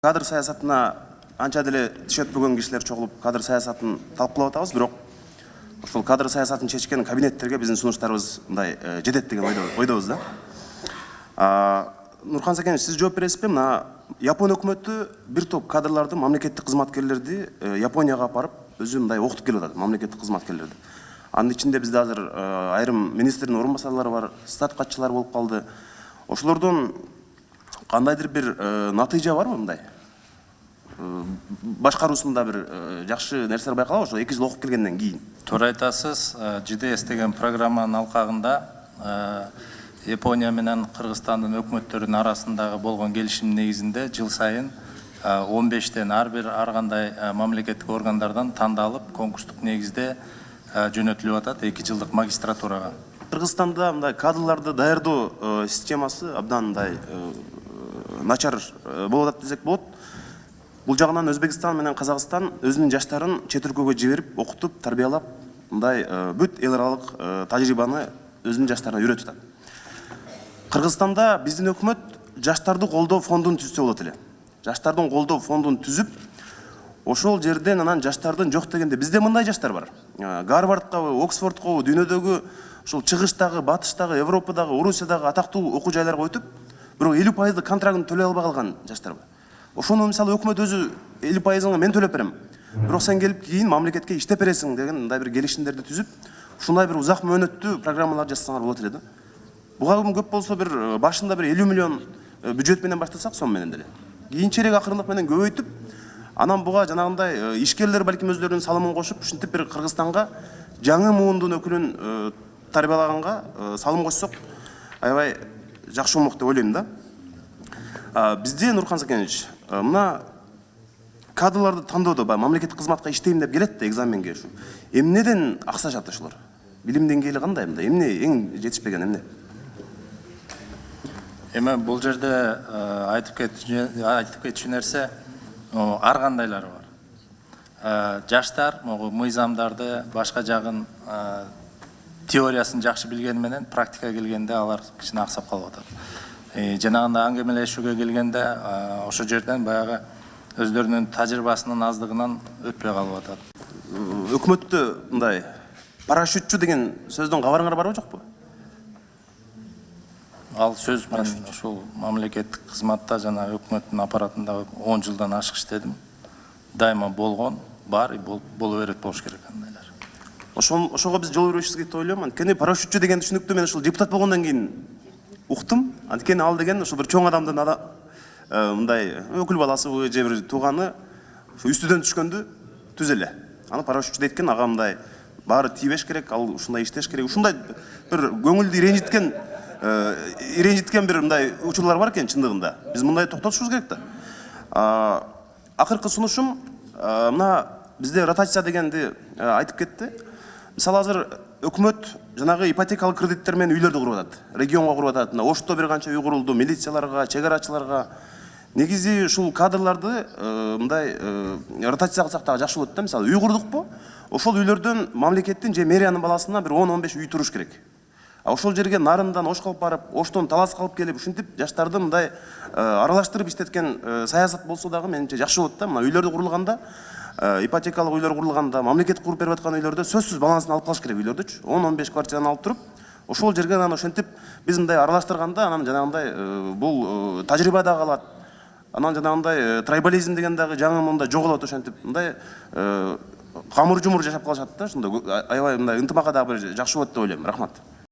Кадр саясатына анча деле тиш өтпөгөн кишилер чогулуп кадр саясатын талкуулап атабыз, бирок ошол кадр саясатын чечкен кабинеттерге биздин сунуштарыбыз мындай жетет деген ойдобуз да. Нурхан Сакенович, сиз жооп бересизби? Мына Япония өкмөтү бир топ кадрларды, мамлекеттик кызматкерлерди Японияга апарып, өзү мындай окутуп келип атат, мамлекеттик кызматкерлерди. Анын ичинде бизде азыр айрым министрдин орун басарлары бар, статкатчылар болуп калды. Ошолордон кандайдыр бир натыйжа барбы мындай? Башкаруусунда бир жакшы нерселер байкалабы ошо 2 жыл окуп келгенден кийин? Туура айтасыз, ЖДС деген программанын алкагында Япония менен Кыргызстандын өкмөттөрүнүн арасындагы болгон келишим негизинде жыл сайын 15тен ар кандай мамлекеттик органдардан тандалып, конкурстук негизде жөнөтүлүп атат 2 жылдык магистратурага. Кыргызстанда мындай кадрларды даярдоо системасы абдан мындай начар болуп атат десек болот. Бул жагынан Өзбекстан менен Казакстан өзүнүн жаштарын чет өлкөгө жиберип, окутуп, тарбиялап, мындай бүт эл аралык тажрыйбаны өзүнүн жаштарына үйрөтүп атат. Кыргызстанда биздин өкмөт жаштарды колдоо фондун түзсө болот эле. Жаштардын колдоо фондун түзүп, ошол жерден анан жаштардын жок дегенде бизде мындай жаштар бар. Гарвардкабы, Оксфордкобу, дүйнөдөгү ошол чыгыштагы, батыштагы, Европадагы, Орусиядагы атактуу окуу жайларга өтүп, бирок 50% контрактын төлөй албай калган жаштар бар. Ошону мисалы өкмөт өзү 50%-ыңы мен төлөп берем. Бирок сен келип кийин мамлекетке иштеп бересиң деген мындай бир келишимдерди түзүп, ушундай бир узак мөөнөттүү программалар жазсаңар болот эле да. Буга көп болсо бир башында бир 50 миллион бюджет менен баштасак, сом менен деле. Кийинчерээк акырындык менен көбөйтүп, анан буга жанагындай ишкерлер балким өздөрүнүн салымын кошуп, ушинтип бир Кыргызстанга жаңы муундун өкүлүн тарбиялаганга салым кошсок, аябай жакшы болмок деп ойлойм да. Бизде Нурхан Сакенович, мына кадрларды тандоодо мамлекеттик кызматка иштейм деп келет да экзаменге ушу. Эмнеден аксашат ошолор? Билим деңгээли кандай мындай? Эмне эң жетишпеген эмне? Эми бул жерде айтып кетчү нерсе ар кандайлары бар. Жаштар мыйзамдарды, башка жагын теориясын жакшы билгени менен практикага келгенде алар кичине аксап калып атат. Жанагында аңгемелешүүгө келгенде ошо жерден баягы өздөрүнүн тажрыйбасынын аздыгынан өтпөй калып атат. Өкмөттө мындай парашютчу деген сөздөн кабарыңар барбы жокпу? Ал сөз мен ошол мамлекеттик кызматта жана өкмөттүн аппаратында 10 жылдан ашык иштедим. Дайыма болгон, бар и боло берет болуш керек андайлар. Ошого биз жол бербешибиз керек деп ойлойм. Анткени парашютчу деген түшүнүктү мен ошол депутат болгондон кийин уктум. Анткени ал деген ошол бир чоң адамдын мындай өкүл баласыбы же бир тууганы үстүдөн түшкөндү түз эле. Аны парашютчу дейт экен, ага мындай баары тийбеш керек, ал ушундай иштеш керек. Ушундай бир көңүлдү иренжиткен бир мындай учурлар бар экен чындыгында. Биз мындай токтотушубуз керек да. Акыркы сунушум мына бизде ротация дегенди айтып кетти. Мисалы азыр өкмөт жанагы ипотекалык кредиттер менен үйлөрдү куруп атат. Регионго куруп атат. Ошто бир канча үй курулду, милицияларга, чек арачыларга. Негизи ушул кадрларды мындай ротация кылсак дагы жакшы болот да. Мисалы үй курдукпу? Ошол үйлөрдөн мамлекеттин же мэриянын баласына бир 10-15 үй туруш керек. Ошол жерге нарындан Ошко алып барып, Оштон Таласка алып келип, ушинтип жаштарды мындай аралаштырып иштеткен саясат болсо дагы менимче жакшы болот да. Мына үйлөрдү курулганда, ипотекалык үйлөр курулганда, мамлекет куруп берип аткан үйлөрдө сөзсүз балансын алып калыш керек үйлөрдүчү. 10-15 квартираны алып туруп, ошол жерге анан ошентип биз мындай аралаштырганда, анан жанагындай бул тажрыйба да калат. Анан жанагындай трайбализм деген дагы жаңы мында жоголот ошентип. Мындай камыр жумур жашап калышат да. Ошондой аябай мындай ынтымакка дагы бир жакшы болот деп ойлойм. Рахмат.